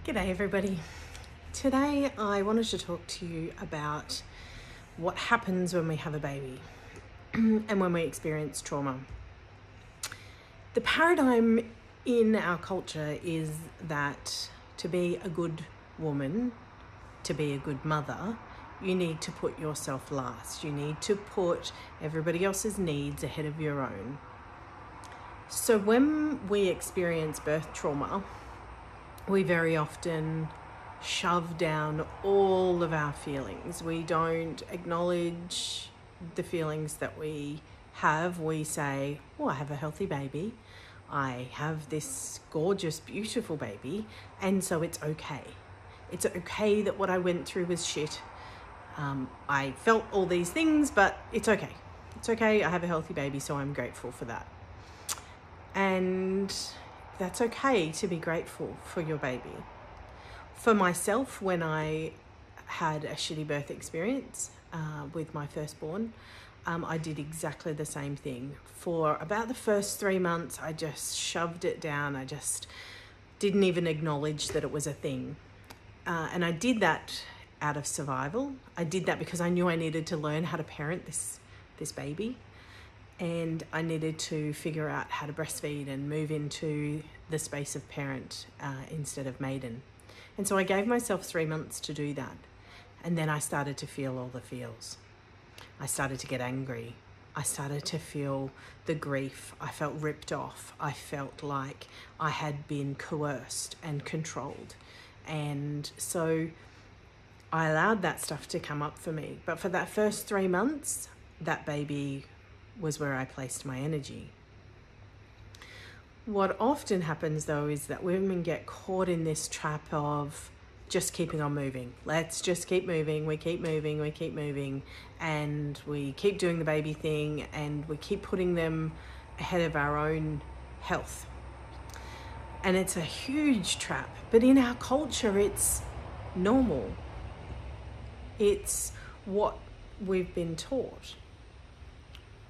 G'day everybody. Today I wanted to talk to you about what happens when we have a baby and when we experience trauma. The paradigm in our culture is that to be a good woman, to be a good mother, you need to put yourself last. You need to put everybody else's needs ahead of your own. So when we experience birth trauma, we very often shove down all of our feelings. We don't acknowledge the feelings that we have. We say, oh, I have a healthy baby. I have this gorgeous, beautiful baby. And so it's okay. It's okay that what I went through was shit. I felt all these things, but it's okay. It's okay. I have a healthy baby, so I'm grateful for that. And that's okay to be grateful for your baby. For myself, when I had a shitty birth experience with my firstborn, I did exactly the same thing. For about the first 3 months, I just shoved it down. I just didn't even acknowledge that it was a thing. And I did that out of survival. I did that because I knew I needed to learn how to parent this baby. And I needed to figure out how to breastfeed and move into the space of parent instead of maiden. And so I gave myself 3 months to do that. And then I started to feel all the feels. I started to get angry. I started to feel the grief. I felt ripped off. I felt like I had been coerced and controlled. And so I allowed that stuff to come up for me. But for that first 3 months, that baby was where I placed my energy. What often happens though is that women get caught in this trap of just keeping on moving. Let's just keep moving, we keep moving, we keep moving, and we keep doing the baby thing, and we keep putting them ahead of our own health. And it's a huge trap, but in our culture it's normal. It's what we've been taught.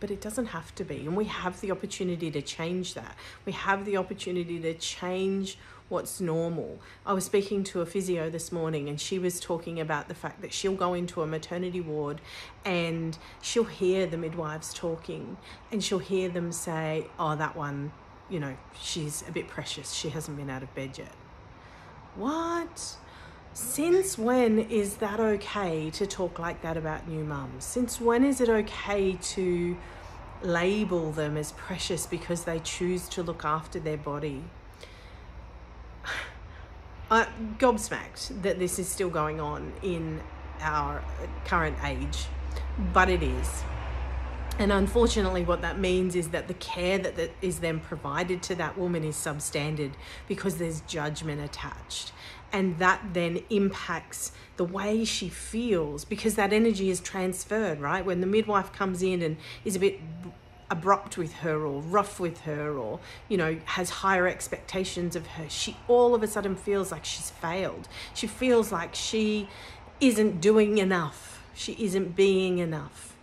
But it doesn't have to be. And we have the opportunity to change that. We have the opportunity to change what's normal. I was speaking to a physio this morning and she was talking about the fact that she'll go into a maternity ward and she'll hear the midwives talking and she'll hear them say, oh, that one, you know, she's a bit precious. She hasn't been out of bed yet. What? Since when is that okay to talk like that about new mums? Since when is it okay to label them as precious because they choose to look after their body? I'm gobsmacked that this is still going on in our current age, but it is. And unfortunately, what that means is that the care that is then provided to that woman is substandard because there's judgment attached. And that then impacts the way she feels because that energy is transferred, right? When the midwife comes in and is a bit abrupt with her or rough with her or, you know, has higher expectations of her, she all of a sudden feels like she's failed. She feels like she isn't doing enough. She isn't being enough.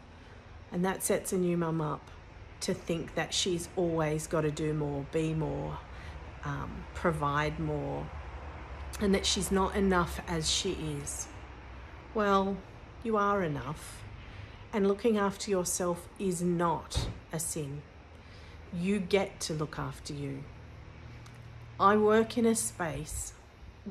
And that sets a new mum up to think that she's always got to do more, be more, provide more, and that she's not enough as she is. Well, you are enough. And looking after yourself is not a sin. You get to look after you. I work in a space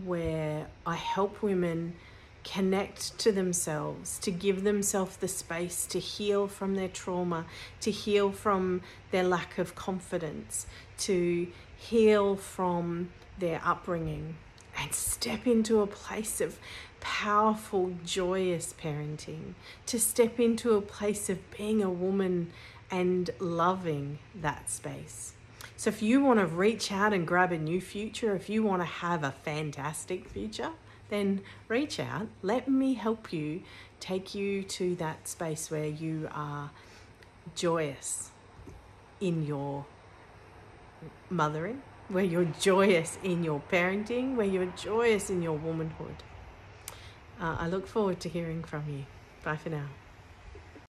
where I help women connect to themselves, to give themselves the space to heal from their trauma, to heal from their lack of confidence, to heal from their upbringing, and step into a place of powerful, joyous parenting, to step into a place of being a woman and loving that space. So if you want to reach out and grab a new future, if you want to have a fantastic future, then reach out. Let me help you, take you to that space where you are joyous in your mothering, where you're joyous in your parenting, where you're joyous in your womanhood. I look forward to hearing from you. Bye for now.